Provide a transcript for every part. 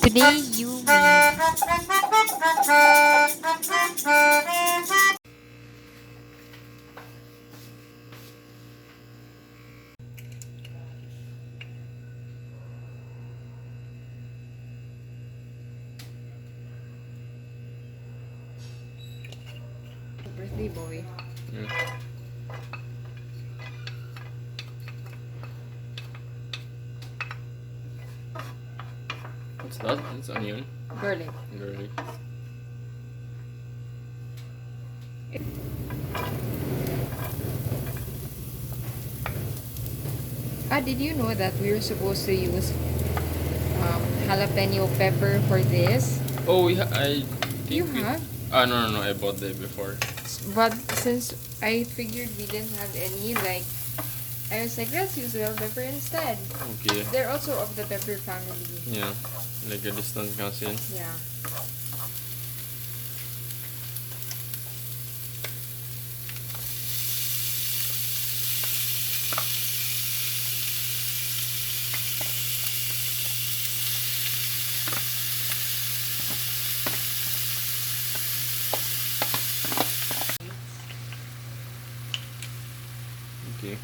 Today you made birthday boy. Yeah. What's that? It's onion. Garlic. Garlic. Did you know that we were supposed to use jalapeno pepper for this? Oh, yeah, I think You have? No, I bought that before. But since I figured we didn't have any, like, I was like, let's use bell pepper instead. Okay. They're also of the pepper family. Yeah, like a distant cousin. Yeah. Okay.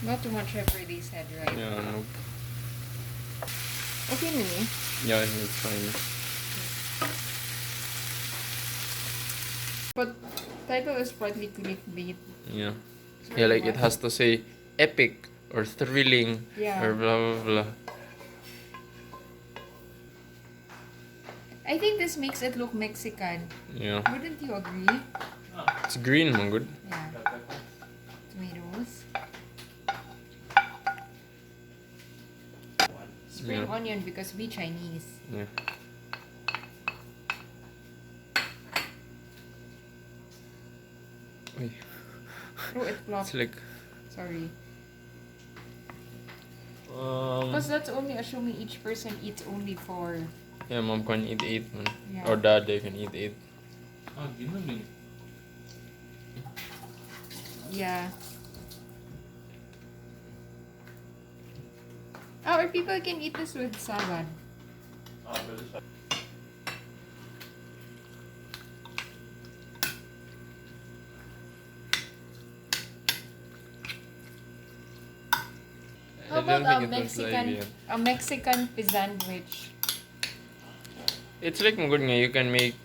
Not too much pepper, they said, right? Yeah, nope. Okay, Nini. Yeah, I think it's fine. But title is partly clickbait. Yeah. Sorry, Yeah, like what? it has to say epic or thrilling Yeah. or blah blah blah. I think this makes it look Mexican. Yeah. Wouldn't you agree? It's green, man, good. Yeah. Tomatoes. Spring Yeah. onion because we Chinese. Yeah. Uy. Oh, it flopped. It's like Sorry. Because that's only assuming each person eats only 4. yeah, mom can eat 8, man. Yeah. Or dad, they can eat 8. Yeah. Oh, or people can eat this with salad. How I don't about think it was like it. a Mexican sandwich? It's like good nga, you can make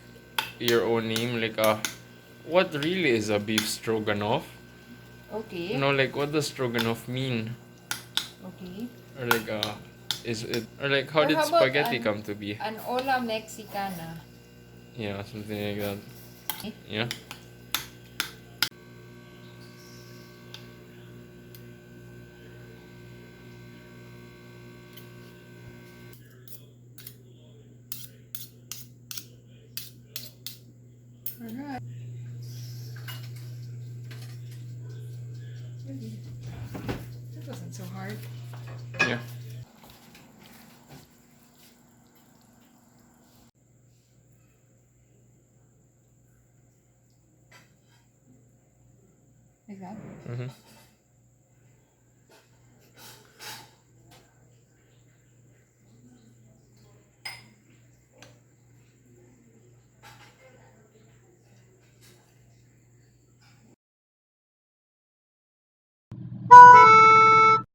your own name, like what really is a beef stroganoff? Okay. You know, like what does stroganoff mean? Okay. Or like is it, or like how Or did how about spaghetti come to be? An ola Mexicana. Yeah, something like that. Eh? Yeah. Alright. That wasn't so hard. Yeah. Like that. Mm-hmm.